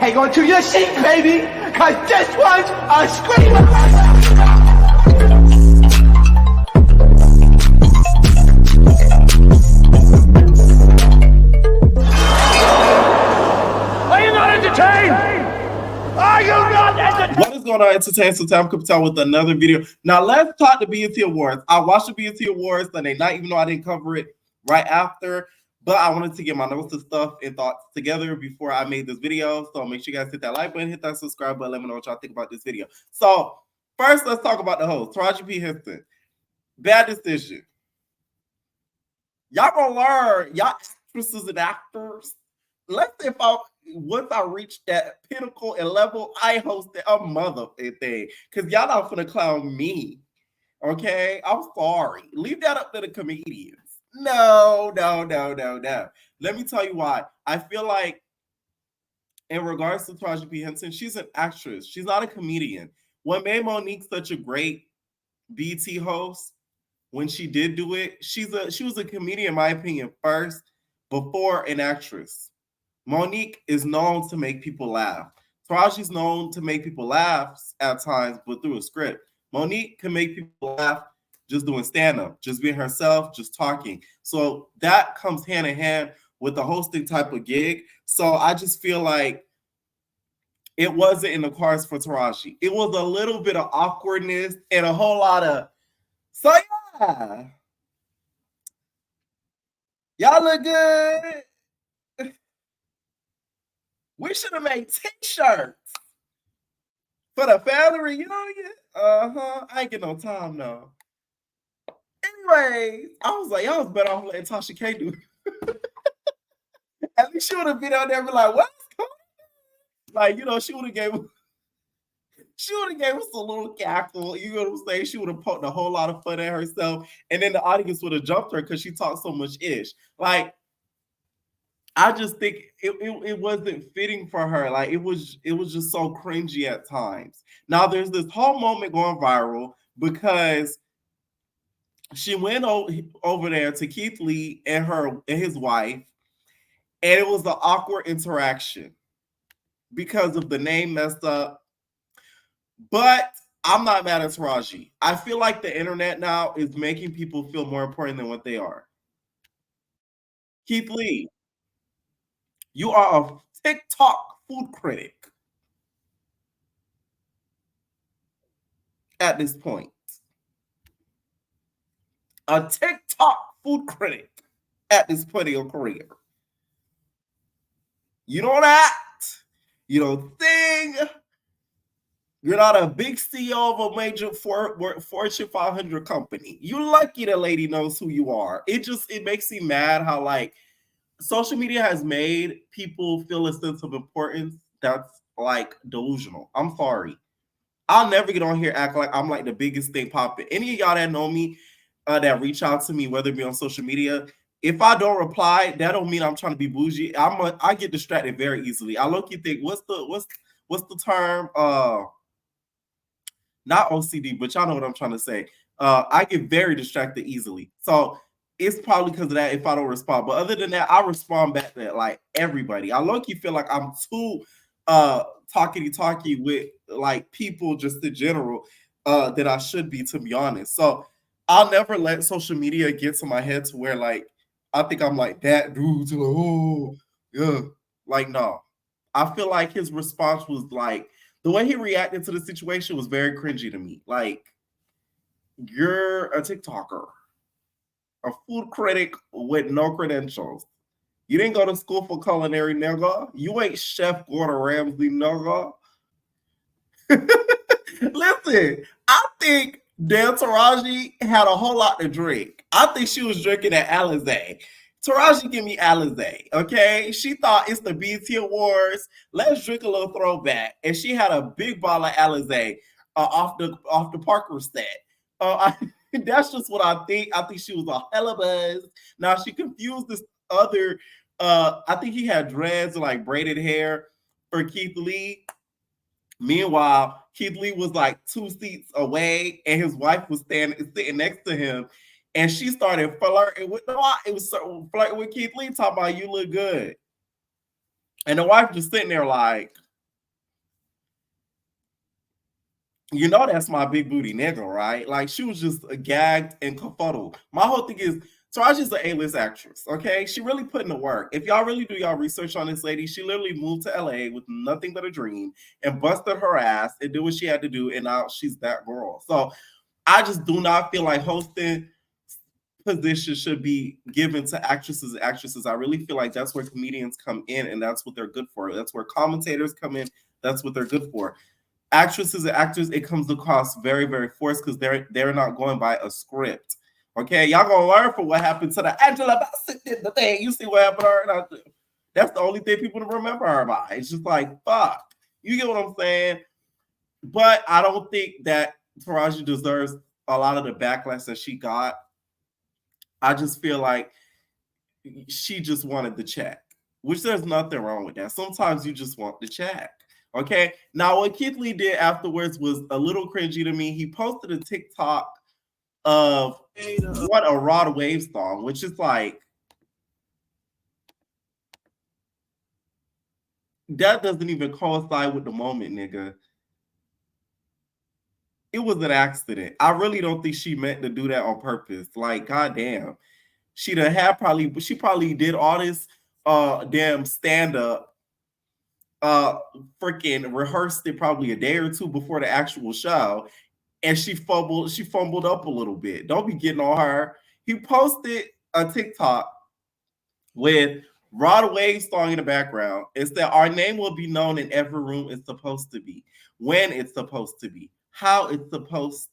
Hang on to your seat, baby, cause this one's a screamer. Are you not entertained? Are you not entertained? What is going on, Entertain? So time Capital with another video. Now let's talk the BET Awards. I watched the BET Awards Sunday night, even though I didn't cover it right after. But I wanted to get my notes and stuff and thoughts together before I made this video. So make sure you guys hit that like button, hit that subscribe button, let me know what y'all think about this video. So first, let's talk about the host, Taraji P. Henson. Bad decision. Y'all gonna learn, y'all actresses and actors. Let's say once I reach that pinnacle and level, I hosted a mother thing. Because y'all not gonna clown me. Okay? I'm sorry. Leave that up to the comedians. No. Let me tell you why. I feel like in regards to Taraji P. Henson, she's an actress. She's not a comedian. What made Monique such a great BT host when she did do it, she was a comedian, in my opinion, first, before an actress. Monique is known to make people laugh. Taraji's known to make people laugh at times, but through a script. Monique can make people laugh just doing stand-up, just being herself, just talking. So that comes hand in hand with the hosting type of gig. So I just feel like it wasn't in the cards for Taraji. It was a little bit of awkwardness and a whole lot of, so yeah. Y'all look good. We should have made t-shirts for the family reunion. I ain't get no time though. Anyways, I was like, y'all was better off letting Tasha K do it. At least she would have been out there and be like, what's going on? Like, you know, she would have gave us a little cackle. You know what I'm saying? She would have poked a whole lot of fun at herself. And then the audience would have jumped her because she talked so much ish. Like, I just think it wasn't fitting for her. Like, it was just so cringy at times. Now, there's this whole moment going viral because she went over there to Keith Lee and his wife, and it was an awkward interaction because of the name messed up. But I'm not mad at Taraji. I feel like the internet now is making people feel more important than what they are. Keith Lee, you are a TikTok food critic at this point. A TikTok food critic at this point in your career. You don't act. You don't sing. You're not a big CEO of a major Fortune 500 company. You're lucky the lady knows who you are. It makes me mad how, like, social media has made people feel a sense of importance that's, like, delusional. I'm sorry. I'll never get on here act like I'm, like, the biggest thing popping. Any of y'all that know me, that reach out to me, whether it be on social media, if I don't reply, that don't mean I'm trying to be bougie. I get distracted very easily. I low-key think, what's the term? Not OCD, but y'all know what I'm trying to say. I get very distracted easily. So it's probably because of that if I don't respond. But other than that, I respond back to like everybody. I low-key feel like I'm too talky with like people just in general that I should be, to be honest. So I'll never let social media get to my head to where like I think I'm like that dude to like, oh yeah. Like, no. I feel like his response was like, the way he reacted to the situation was very cringy to me. Like, you're a TikToker, a food critic with no credentials. You didn't go to school for culinary, nigga. You ain't Chef Gordon Ramsay, nigga. Listen, I think Dan Taraji had a whole lot to drink. I think she was drinking at Alizé. Taraji, give me Alizé, okay? She thought it's the BET Awards. Let's drink a little throwback. And she had a big bottle of Alizé off the Parker set. That's just what I think. I think she was a hella buzz. Now, she confused this other, I think he had dreads or like braided hair for Keith Lee. Meanwhile, Keith Lee was like 2 seats away and his wife was sitting next to him. And she started flirting with flirting with Keith Lee, talking about you look good. And the wife just sitting there like, You know that's my big booty nigga, right? Like she was just gagged and confuddled. My whole thing is Taraji's an A-list actress, okay? She really put in the work. If y'all really do y'all research on this lady, she literally moved to LA with nothing but a dream and busted her ass and did what she had to do, and now she's that girl. So I just do not feel like hosting position should be given to actresses and actresses. I really feel like that's where comedians come in, and that's what they're good for. That's where commentators come in. That's what they're good for. Actresses and actors, it comes across very, very forced because they're not going by a script. Okay, y'all gonna learn from what happened to the Angela Bassett did the thing. You see what happened to her? That's the only thing people remember her by. It's just like fuck. You get what I'm saying? But I don't think that Taraji deserves a lot of the backlash that she got. I just feel like she just wanted the check, which there's nothing wrong with that. Sometimes you just want the check. Okay. Now, what Keith Lee did afterwards was a little cringy to me. He posted a TikTok of what a Rod Wave song, which is like, that doesn't even coincide with the moment, nigga. It was an accident. I really don't think she meant to do that on purpose. Like, goddamn. She probably did all this damn stand-up, freaking rehearsed it probably a day or two before the actual show, and she fumbled up a little bit. Don't be getting on her. He posted a TikTok with Rod Wave's song in the background. It's that our name will be known in every room it's supposed to be, when it's supposed to be, how it's supposed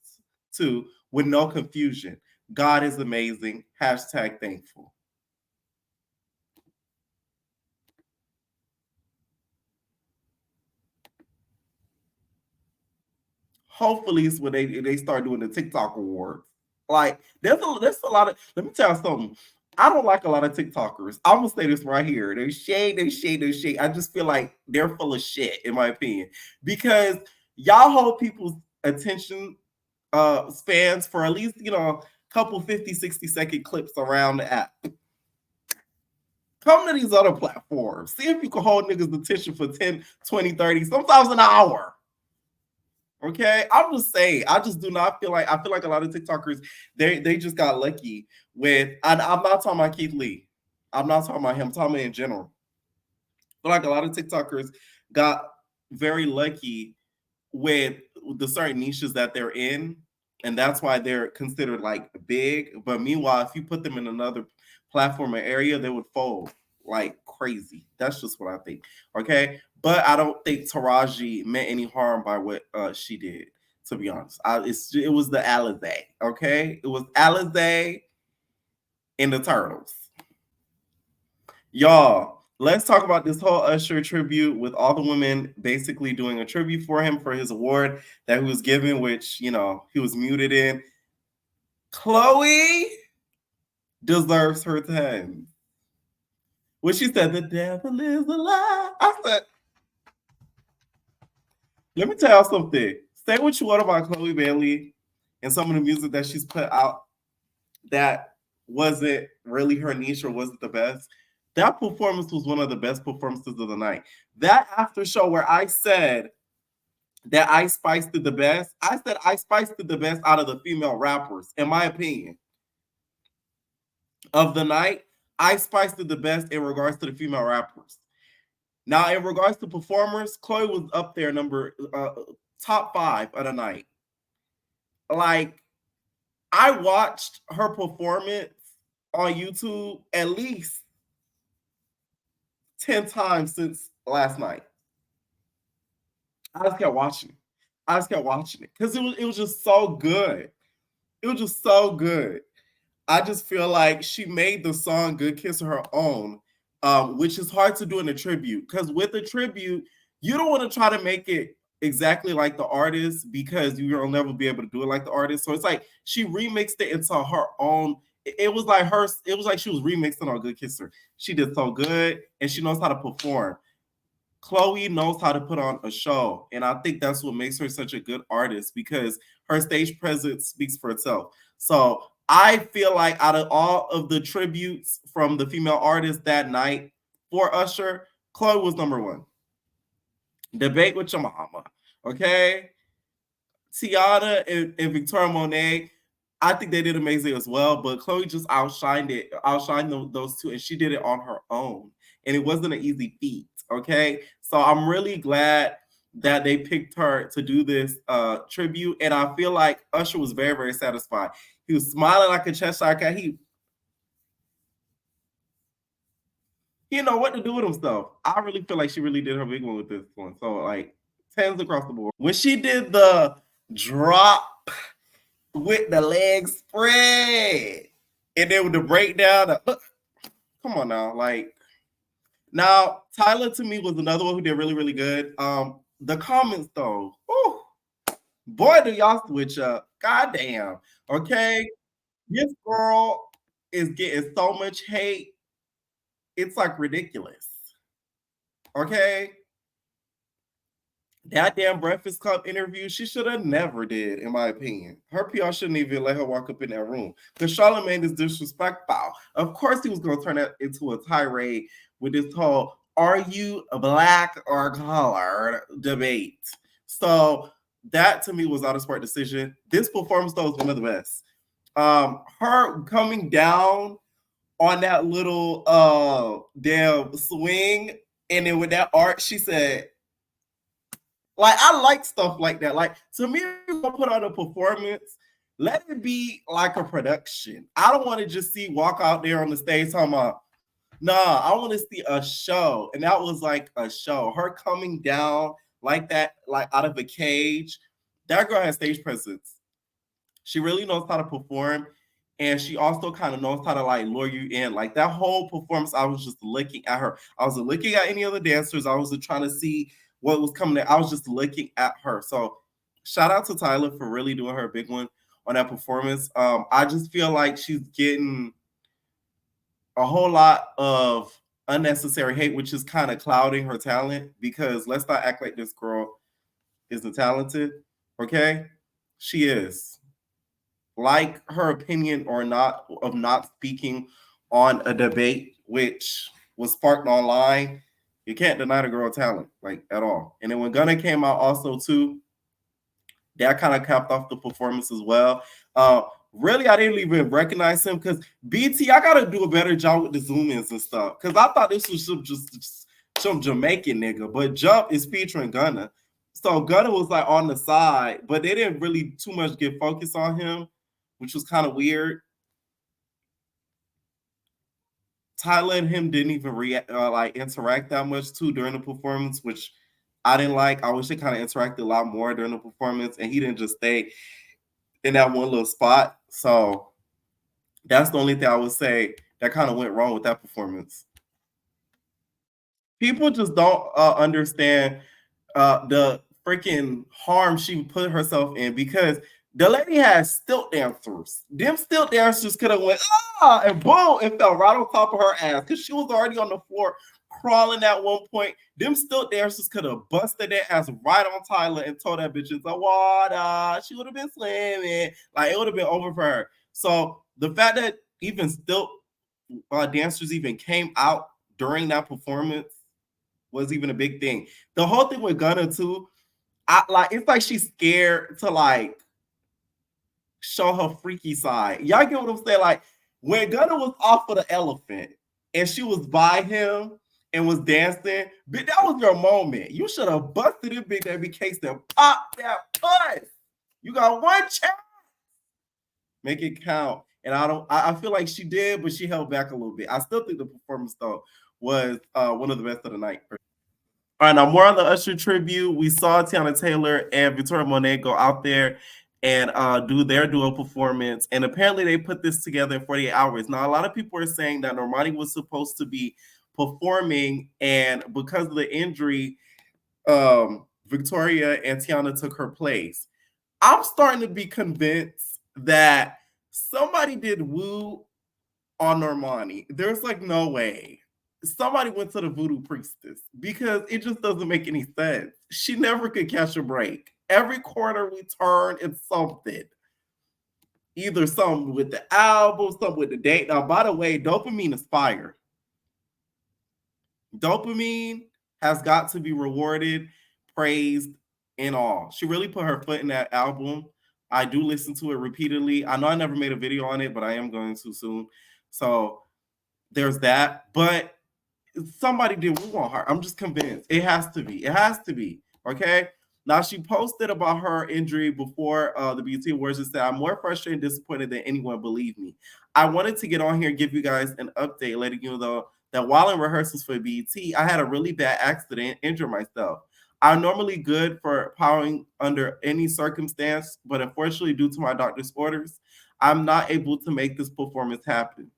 to, with no confusion. God is amazing. Hashtag thankful. Hopefully it's when they start doing the TikTok awards. Like there's a lot of, let me tell you something. I don't like a lot of TikTokers. I'm gonna say this right here. They shade. I just feel like they're full of shit, in my opinion. Because y'all hold people's attention spans for at least, a couple 50, 60-second clips around the app. Come to these other platforms. See if you can hold niggas' attention for 10, 20, 30, sometimes an hour. Okay, I'm just saying. I just do not feel like, I feel like a lot of TikTokers, they just got lucky with. And I'm not talking about Keith Lee. I'm not talking about him. I'm talking about in general. I feel like a lot of TikTokers got very lucky with the certain niches that they're in, and that's why they're considered like big. But meanwhile, if you put them in another platform or area, they would fold like crazy. That's just what I think. Okay, but I don't think Taraji meant any harm by what she did. To be honest, it was the Alizé. Okay, it was Alizé and the Turtles. Y'all, let's talk about this whole Usher tribute with all the women basically doing a tribute for him for his award that he was given, which, he was muted in. Chloe deserves her time. When she said, the devil is a lie, I said, let me tell y'all something. Say what you want about Chloe Bailey and some of the music that she's put out that wasn't really her niche or wasn't the best. That performance was one of the best performances of the night. That after show where I said that Ice Spice did the best, I said Ice Spice did the best out of the female rappers, in my opinion. Of the night, Ice Spice did the best in regards to the female rappers. Now, in regards to performers, Chloe was up there, top 5 of the night. Like, I watched her performance on YouTube at least 10 times since last night. I just kept watching it because it was just so good. It was just so good. I just feel like she made the song Good Kiss her own, which is hard to do in a tribute. Because with a tribute, you don't want to try to make it exactly like the artist because you'll never be able to do it like the artist. So it's like she remixed it into her own. It was like she was remixing on Good Kisser. She did so good, and she knows how to perform. Chloe knows how to put on a show, and I think that's what makes her such a good artist because her stage presence speaks for itself. So I feel like out of all of the tributes from the female artists that night for Usher, Chloe was number one. Debate with your mama, okay? Tiana and Victoria Monet, I think they did amazing as well, but Chloe just outshined those two, and she did it on her own. And it wasn't an easy feat. Okay. So I'm really glad that they picked her to do this tribute. And I feel like Usher was very, very satisfied. He was smiling like a Cheshire cat. He know what to do with himself. I really feel like she really did her big one with this one. So like 10s across the board. When she did the drop with the legs spread, and then with the breakdown, come on now, like now Tyla to me was another one who did really, really good. The comments though, whew, boy, do y'all switch up. Goddamn. Okay. This girl is getting so much hate. It's like ridiculous. Okay. That damn Breakfast Club interview, she should have never did, in my opinion. Her PR shouldn't even let her walk up in that room. Because Charlamagne is disrespectful. Of course, he was going to turn that into a tirade with this whole "Are you black or colored?" debate. So that to me was not a smart decision. This performance though was one of the best. Her coming down on that little damn swing, and then with that art, she said, like, I like stuff like that. Like, to me, if you put on a performance, let it be like a production. I don't want to just see walk out there on the stage talking about, nah, I want to see a show. And that was like a show. Her coming down like that, like out of a cage. That girl has stage presence. She really knows how to perform. And she also kind of knows how to like lure you in. Like that whole performance, I was just looking at her. I wasn't looking at any other dancers. I wasn't trying to see what was coming. I was just looking at her. So shout out to Tyla for really doing her big one on that performance. I just feel like she's getting a whole lot of unnecessary hate, which is kind of clouding her talent, because let's not act like this girl isn't talented. Okay. She is. Like her opinion or not of not speaking on a debate which was sparked online, you can't deny the girl talent like at all. And then when Gunna came out also too, that kind of capped off the performance as well. Really, I didn't even recognize him because BT, I gotta do a better job with the zoom ins and stuff. Because I thought this was just some Jamaican nigga, but Jump is featuring Gunna. So Gunna was like on the side, but they didn't really too much get focus on him, which was kind of weird. Tyler and him didn't even like interact that much too during the performance, which I didn't like. I wish they kind of interacted a lot more during the performance, and he didn't just stay in that one little spot. So that's the only thing I would say that kind of went wrong with that performance. People just don't understand the freaking harm she put herself in, because the lady has stilt dancers. Them stilt dancers could have went and boom, and fell right on top of her ass because she was already on the floor crawling at one point. Them stilt dancers could have busted their ass right on Tyla and told that bitch it's the water. She would have been swimming. Like it would have been over for her. So the fact that even stilt dancers even came out during that performance was even a big thing. The whole thing with Gunna too, I like it's like she's scared to like show her freaky side. Y'all get what I'm saying? Like when Gunna was off of the elephant and she was by him and was dancing, but that was your moment. You should have busted it big that case and pop that puss. You got one chance. Make it count. And I feel like she did, but she held back a little bit. I still think the performance though was one of the best of the night. All right, now more on the Usher tribute. We saw Tiana Taylor and Victoria Monet go out there and do their duo performance. And apparently they put this together in 48 hours. Now, a lot of people are saying that Normani was supposed to be performing, and because of the injury, Victoria and Tiana took her place. I'm starting to be convinced that somebody did woo on Normani. There's like no way. Somebody went to the voodoo priestess because it just doesn't make any sense. She never could catch a break. Every corner we turn, it's something. Either something with the album, something with the date. Now, by the way, dopamine is fire. Dopamine has got to be rewarded, praised, in all. She really put her foot in that album. I do listen to it repeatedly. I know I never made a video on it, but I am going to soon. So there's that. But somebody did woo on her. I'm just convinced. It has to be. It has to be. Okay. Now she posted about her injury before the BET Awards and said, "I'm more frustrated and disappointed than anyone, believe me. I wanted to get on here and give you guys an update, letting you know that while in rehearsals for BET, I had a really bad accident, injured myself. I'm normally good for powering under any circumstance, but unfortunately, due to my doctor's orders, I'm not able to make this performance happen."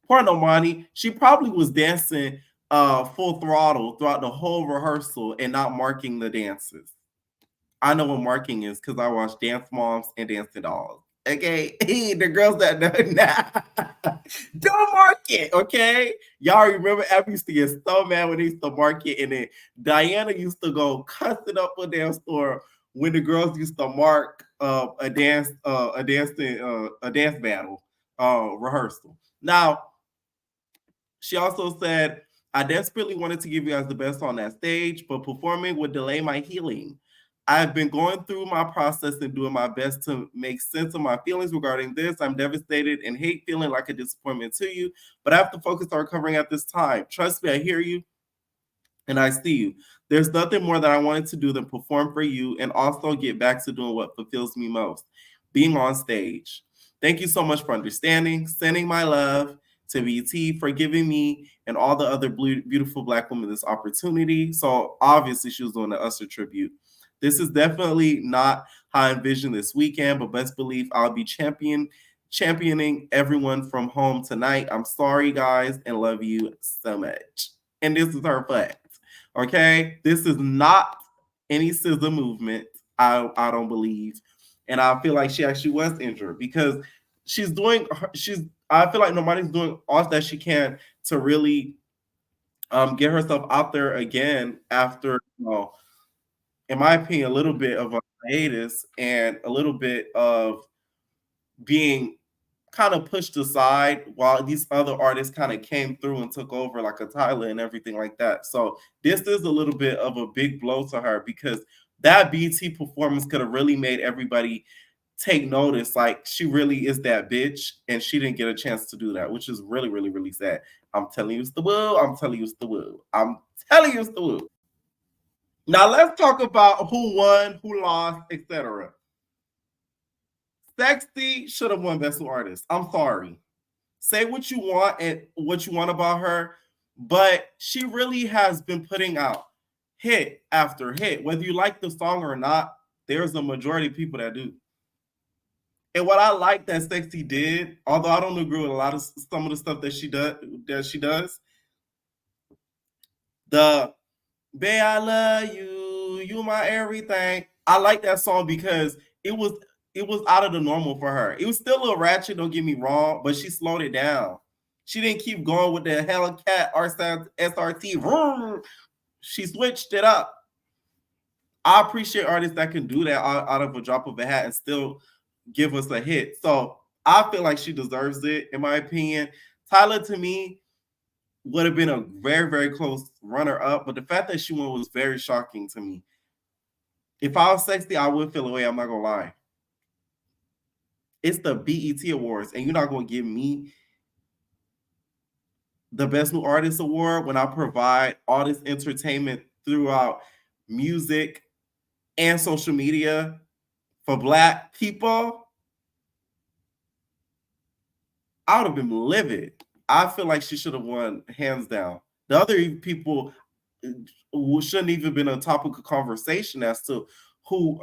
Poor Normani, she probably was dancing full throttle throughout the whole rehearsal and not marking the dances. I know what marking is because I watch Dance Moms and Dancing Dolls. Okay, the girls that know now, don't mark it. Okay, y'all remember Abby used to get so mad when they used to mark it, and then Diana used to go cussing up a damn store when the girls used to mark a dance battle rehearsal. Now she also said, "I desperately wanted to give you guys the best on that stage, but performing would delay my healing. I've been going through my process and doing my best to make sense of my feelings regarding this. I'm devastated and hate feeling like a disappointment to you, but I have to focus on recovering at this time. Trust me, I hear you and I see you. There's nothing more that I wanted to do than perform for you and also get back to doing what fulfills me most, being on stage. Thank you so much for understanding, sending my love to BT, for giving me and all the other beautiful Black women this opportunity." So obviously she was doing the Usher tribute. "This is definitely not how I envisioned this weekend, but best believe I'll be championing everyone from home tonight. I'm sorry, guys, and love you so much." And this is her flex. Okay, this is not any scissor movement. I don't believe, and I feel like she actually was injured because she's doing. She's. I feel like nobody's doing all that she can to really get herself out there again after, in my opinion, a little bit of a hiatus and a little bit of being kind of pushed aside while these other artists kind of came through and took over, like a Tyla and everything like that. So this is a little bit of a big blow to her because that BT performance could have really made everybody take notice. Like, she really is that bitch, and she didn't get a chance to do that, which is really, really, really sad. I'm telling you, it's the woo. I'm telling you, it's the woo. I'm telling you, it's the woo. Now let's talk about who won, who lost, etc. Sexy should have won Best New Artist. I'm sorry. Say what you want and what you want about her, but she really has been putting out hit after hit. Whether you like the song or not, there's a majority of people that do. And what I like that Sexy did, although I don't agree with a lot of some of the stuff that she does, the "Babe, I love you, you my everything." I like that song because it was out of the normal for her. It was still a little ratchet, don't get me wrong, but she slowed it down. She didn't keep going with the Hellcat SRT. She switched it up. I appreciate artists that can do that out of a drop of a hat and still give us a hit. So I feel like she deserves it, in my opinion. Tyla, to me, would have been a very, very close runner up, but the fact that she won was very shocking to me. If I was Sexy, I would feel away. I'm not gonna lie. It's the BET Awards, and you're not gonna give me the Best New Artist Award when I provide all this entertainment throughout music and social media for Black people. I would have been livid. I feel like she should have won hands down. The other people shouldn't even been a topic of conversation as to who,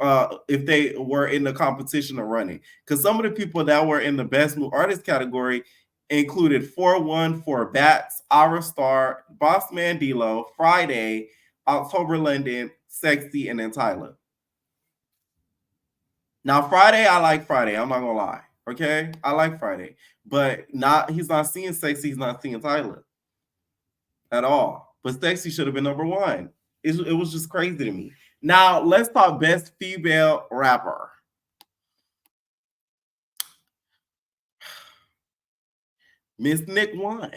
if they were in the competition of running. Because some of the people that were in the Best New Artist category included 4-1 for Bats, Our Star, Boss Man D-Lo, Friday, October London, Sexy, and then Tyla. Now, Friday, I like Friday. I'm not gonna lie. Okay, I like Friday, but not. He's not seeing Sexy. He's not seeing Tyla at all. But Sexy should have been number one. It was just crazy to me. Now let's talk Best Female Rapper. Miss Nick won.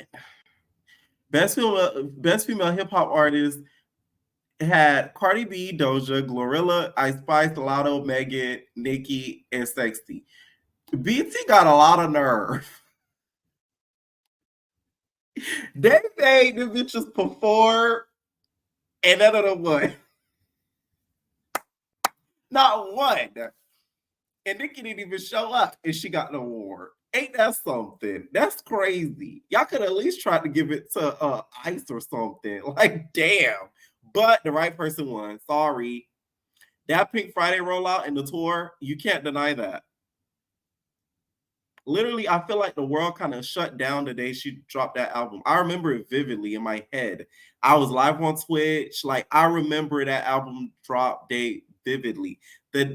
Best female hip hop artist It had Cardi B, Doja, Glorilla, Ice Spice, Latto, Megan, Nicki, and Sexy. BT got a lot of nerve. They made the bitches perform, and none of them won. Not one. And Nicki didn't even show up, and she got an award. Ain't that something? That's crazy. Y'all could at least try to give it to Ice or something. Like, damn. But the right person won. Sorry. That Pink Friday rollout and the tour, you can't deny that. Literally, I feel like the world kind of shut down the day she dropped that album. I remember it vividly in my head. I was live on Twitch. Like, I remember that album drop day vividly. The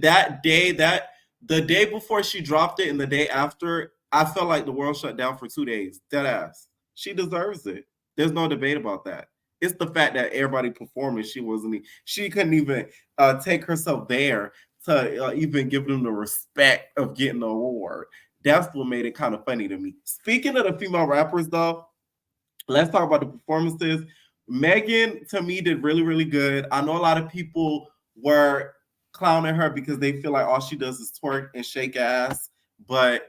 day before she dropped it and the day after, I felt like the world shut down for 2 days. Dead ass. She deserves it. There's no debate about that. It's the fact that everybody performing, she couldn't even take herself there to even give them the respect of getting the award. That's what made it kind of funny to me. Speaking of the female rappers, though, let's talk about the performances. Megan, to me, did really, really good. I know a lot of people were clowning her because they feel like all she does is twerk and shake ass, but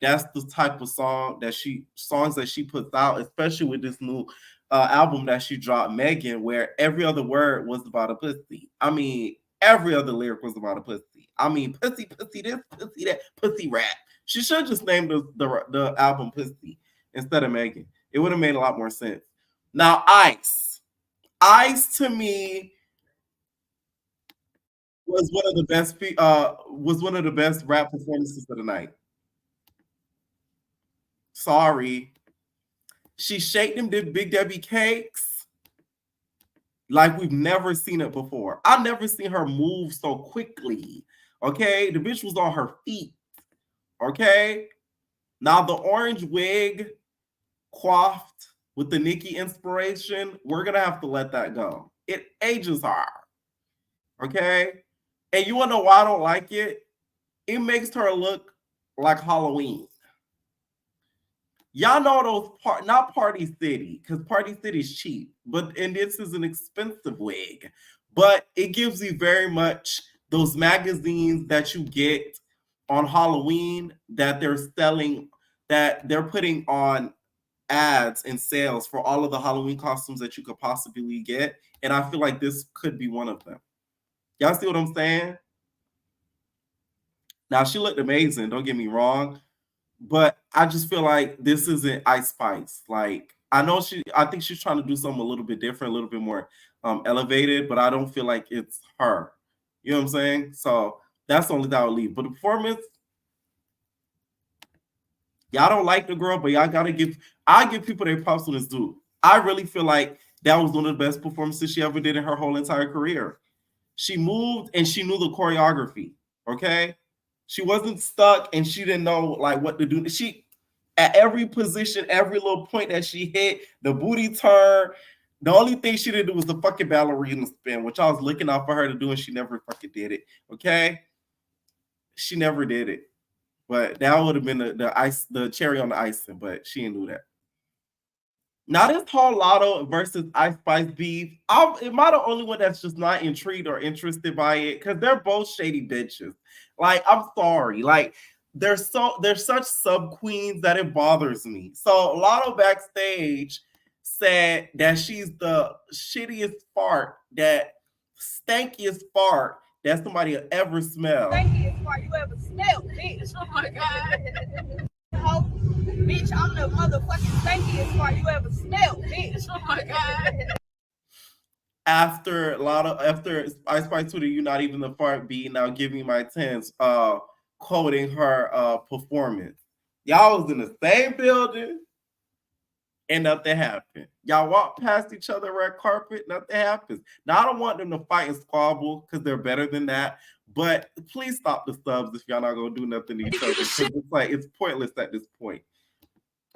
that's the type of songs that she puts out, especially with this new album that she dropped, Megan, where every other word was about a pussy. I mean, every other lyric was about a pussy. I mean, pussy, pussy this, pussy that, pussy rap. She should just name the album Pussy instead of Megan. It would have made a lot more sense. Now, Ice. Ice to me was one of the best rap performances of the night. Sorry. She shaked them did Big Debbie cakes like we've never seen it before. I've never seen her move so quickly. Okay. The bitch was on her feet. Okay. Now the orange wig coiffed with the Nicki inspiration, we're gonna have to let that go. It ages her. Okay. And you wanna know why I don't like it? It makes her look like Halloween. Y'all know those not Party City, because Party City is cheap, and this is an expensive wig. But it gives you very much those magazines that you get on Halloween that they're selling, that they're putting on ads and sales for all of the Halloween costumes that you could possibly get. And I feel like this could be one of them. Y'all see what I'm saying? Now, she looked amazing, don't get me wrong. But I just feel like this isn't Ice Spice. Like, I think she's trying to do something a little bit different, a little bit more elevated, but I don't feel like it's her. You know what I'm saying? So that's the only thing I would leave. But the performance, y'all don't like the girl, but I give people their props when it's due. I really feel like that was one of the best performances she ever did in her whole entire career. She moved and she knew the choreography. Okay. She wasn't stuck and she didn't know like what to do. She at every position, every little point that she hit, the booty turn. The only thing she didn't do was the fucking ballerina spin, which I was looking out for her to do, and she never fucking did it. Okay. She never did it. But that would have been the cherry on the icing, but she didn't do that. Now this whole Latto versus Ice Spice beef, am I the only one that's just not intrigued or interested by it? Because they're both shady bitches. Like, I'm sorry. Like, they're such sub queens that it bothers me. So Latto backstage said that she's the shittiest fart, that stankiest fart that somebody will ever smell. Stankiest fart you ever smelled, bitch. Oh my god. Oh, bitch, I'm the motherfucking stankiest fart you ever smelled, bitch. Oh my god. After Ice Spice Twitter, you not even the fart B, now give me my tens, quoting her performance. Y'all was in the same building and nothing happened. Y'all walk past each other red carpet, nothing happens. Now I don't want them to fight and squabble because they're better than that. But please stop the subs if y'all not gonna do nothing to each other. Because it's pointless at this point.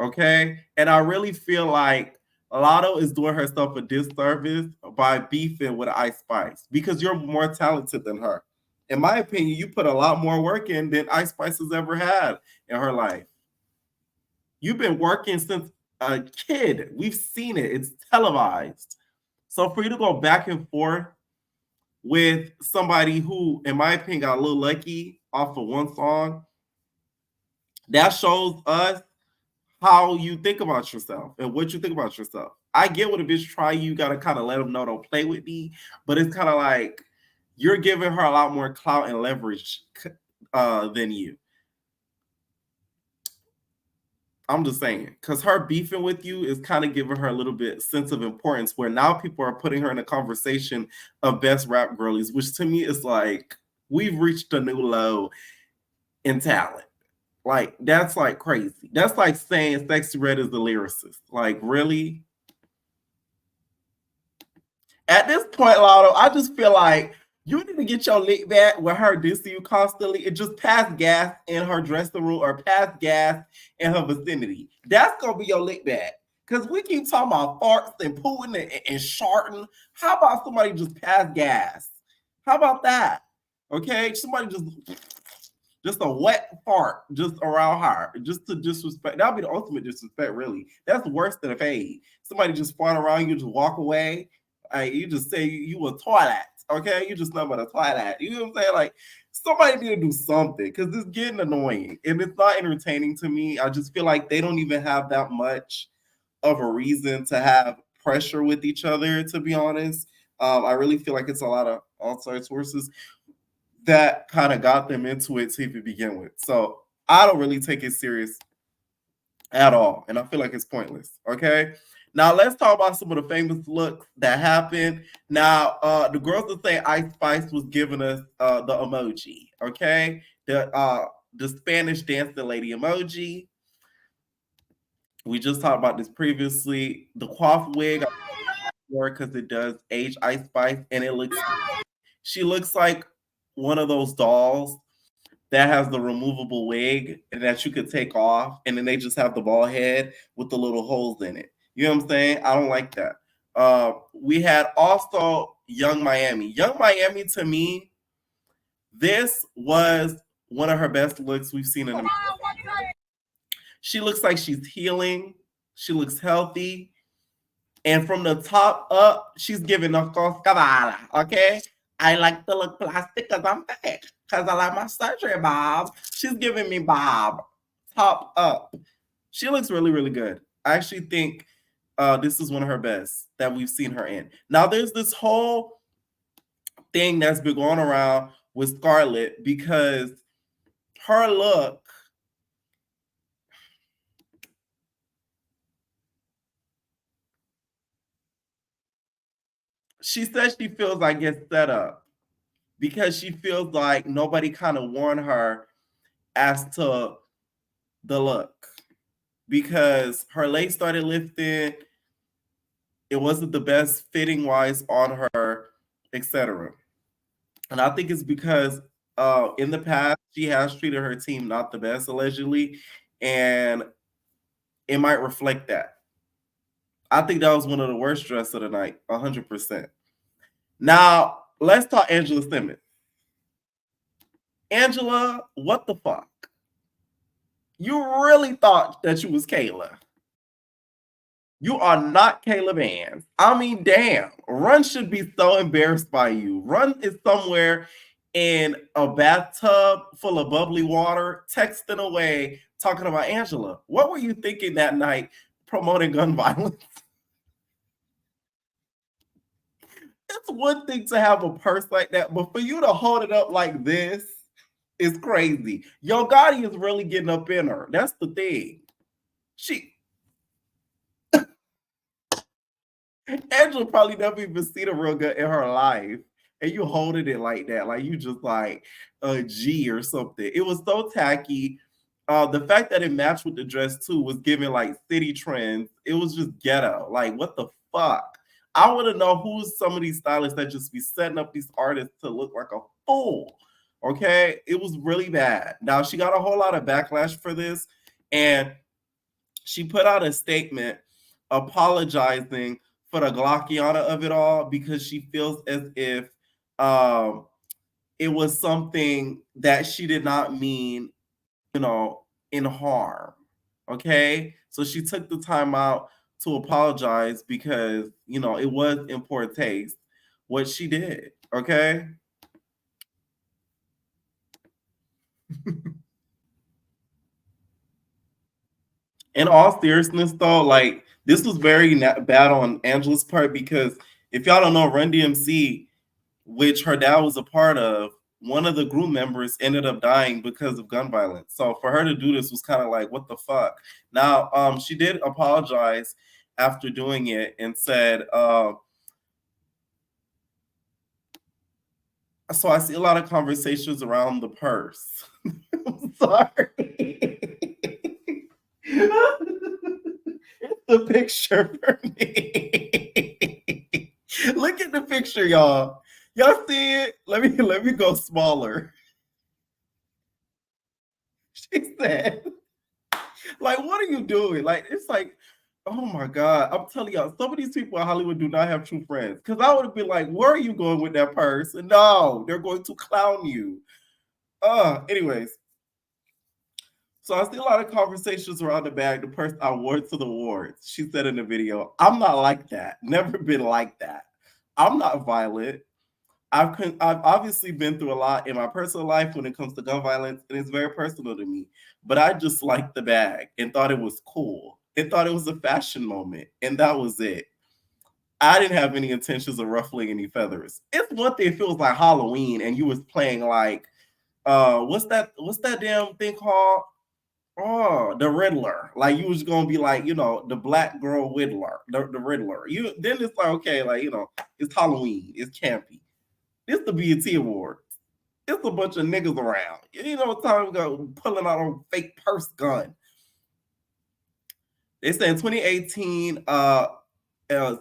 Okay? And I really feel like Latto is doing herself a disservice by beefing with Ice Spice because you're more talented than her. In my opinion, you put a lot more work in than Ice Spice has ever had in her life. You've been working since a kid. We've seen it. It's televised. So for you to go back and forth with somebody who, in my opinion, got a little lucky off of one song. That shows us how you think about yourself and what you think about yourself. I get what a bitch try you gotta kind of let them know don't play with me, but it's kind of like you're giving her a lot more clout and leverage than you. I'm just saying, because her beefing with you is kind of giving her a little bit sense of importance where now people are putting her in a conversation of best rap girlies, which to me is like, we've reached a new low in talent. Like, that's like crazy. That's like saying Sexy Red is the lyricist. Like, really? At this point, Latto, I just feel like you need to get your lick back with her dissing you constantly and just pass gas in her dressing room or pass gas in her vicinity. That's gonna be your lick back. Because we keep talking about farts and pooing and sharting. How about somebody just pass gas? How about that? Okay, somebody just a wet fart just around her, just to disrespect. That'll be the ultimate disrespect, really. That's worse than a fade. Somebody just fart around you, just walk away. You just say you a toilet, okay? You just know about a toilet. You know what I'm saying? Like, somebody need to do something because it's getting annoying and it's not entertaining to me. I just feel like they don't even have that much of a reason to have pressure with each other, to be honest. I really feel like it's a lot of outside sources that kind of got them into it to even begin with. So I don't really take it serious at all. And I feel like it's pointless. Okay. Now let's talk about some of the famous looks that happened. Now, the girls that say Ice Spice was giving us the emoji. Okay. The Spanish dancing lady emoji. We just talked about this previously. The coif wig, because it does age Ice Spice, and she looks like one of those dolls that has the removable wig and that you could take off, and then they just have the bald head with the little holes in it. You know what I'm saying? I don't like that. We had also Young Miami. Young Miami, to me, this was one of her best looks we've seen in a minute. She looks like she's healing. She looks healthy. And from the top up, she's giving a coscavada, okay? I like to look plastic because I'm fake. Because I like my surgery, Bob. She's giving me Bob. Top up. She looks really, really good. I actually think this is one of her best that we've seen her in. Now, there's this whole thing that's been going around with Scarlett because her look, she says she feels like it's set up because she feels like nobody kind of warned her as to the look because her legs started lifting. It wasn't the best fitting wise on her, etc. And I think it's because in the past she has treated her team not the best allegedly, and it might reflect that. I think that was one of the worst dresses of the night, 100%. Now let's talk Angela Simmons. Angela, what the fuck? You really thought that you was Kayla. You are not Kayla Vance. I mean, damn. Run should be so embarrassed by you. Run is somewhere in a bathtub full of bubbly water, texting away, talking about Angela. What were you thinking that night promoting gun violence? It's one thing to have a purse like that, but for you to hold it up like this is crazy. Yo Gotti is really getting up in her. That's the thing. Angela probably never even seen a real gun in her life. And you holding it like that, like you just like a G or something. It was so tacky. The fact that it matched with the dress too was giving like city trends. It was just ghetto. Like, what the fuck? I want to know who's some of these stylists that just be setting up these artists to look like a fool. Okay, it was really bad. Now she got a whole lot of backlash for this, and she put out a statement apologizing for the Glockiana of it all because she feels as if it was something that she did not mean, in harm. Okay, so she took the time out to apologize because it was in poor taste what she did. Okay. In all seriousness, though, like this was very bad on Angela's part because if y'all don't know, Run DMC, which her dad was a part of, one of the group members ended up dying because of gun violence. So for her to do this was kind of like, what the fuck? Now, she did apologize after doing it and said, so I see a lot of conversations around the purse. I'm sorry. It's the picture for me. Look at the picture, y'all. Y'all see it? Let me go smaller. She said, like, what are you doing? Like, it's like, oh my God. I'm telling y'all, some of these people in Hollywood do not have true friends. Because I would have been like, where are you going with that purse? And no, they're going to clown you. Anyways. So I see a lot of conversations around the bag, the purse I wore to the awards. She said in the video, I'm not like that. Never been like that. I'm not violent. I've obviously been through a lot in my personal life when it comes to gun violence, and it's very personal to me. But I just liked the bag and thought it was cool and thought it was a fashion moment, and that was it. I didn't have any intentions of ruffling any feathers. It's one thing if it was like Halloween and you was playing like what's that damn thing called? Oh, the Riddler. Like you was gonna be like, you know, the black girl Riddler, the Riddler. You then it's like, okay, like, you know, it's Halloween, it's campy. It's the BET Awards. It's a bunch of niggas around. You know what time ago pulling out a fake purse gun. They say in 2018,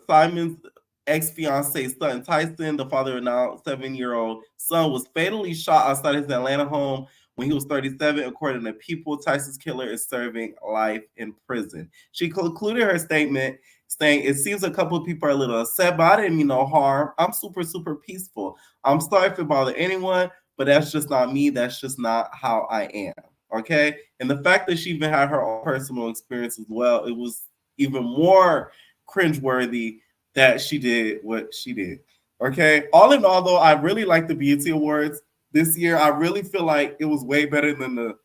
Simmons' ex-fiance son Tyson, the father of now 7-year-old son, was fatally shot outside his Atlanta home when he was 37. According to People, Tyson's killer is serving life in prison. She concluded her statement saying, it seems a couple of people are a little upset, but I didn't mean no harm. I'm super, super peaceful. I'm sorry if it bothered anyone, but that's just not me. That's just not how I am. Okay? And the fact that she even had her own personal experience as well, it was even more cringeworthy that she did what she did. Okay? All in all, though, I really like the BET Awards this year. I really feel like it was way better than the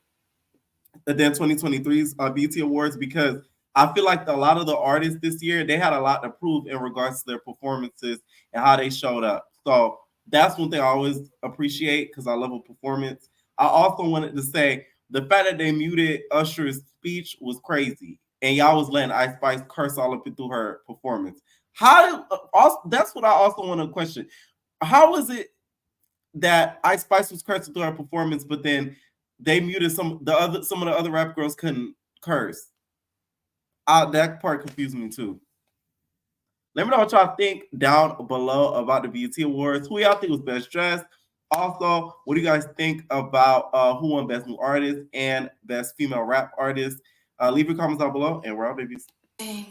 2023's BET Awards because I feel like a lot of the artists this year, they had a lot to prove in regards to their performances and how they showed up. So that's one thing I always appreciate because I love a performance. I also wanted to say the fact that they muted Usher's speech was crazy. And y'all was letting Ice Spice curse all up through her performance. That's what I also want to question. How is it that Ice Spice was cursing through her performance, but then they muted some of the other rap girls couldn't curse? That part confused me too. Let me know what y'all think down below about the BET Awards. Who y'all think was best dressed? Also, what do you guys think about who won Best New Artist and Best Female Rap Artist? Leave your comments down below, and we're out, babies.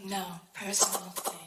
No personal thing.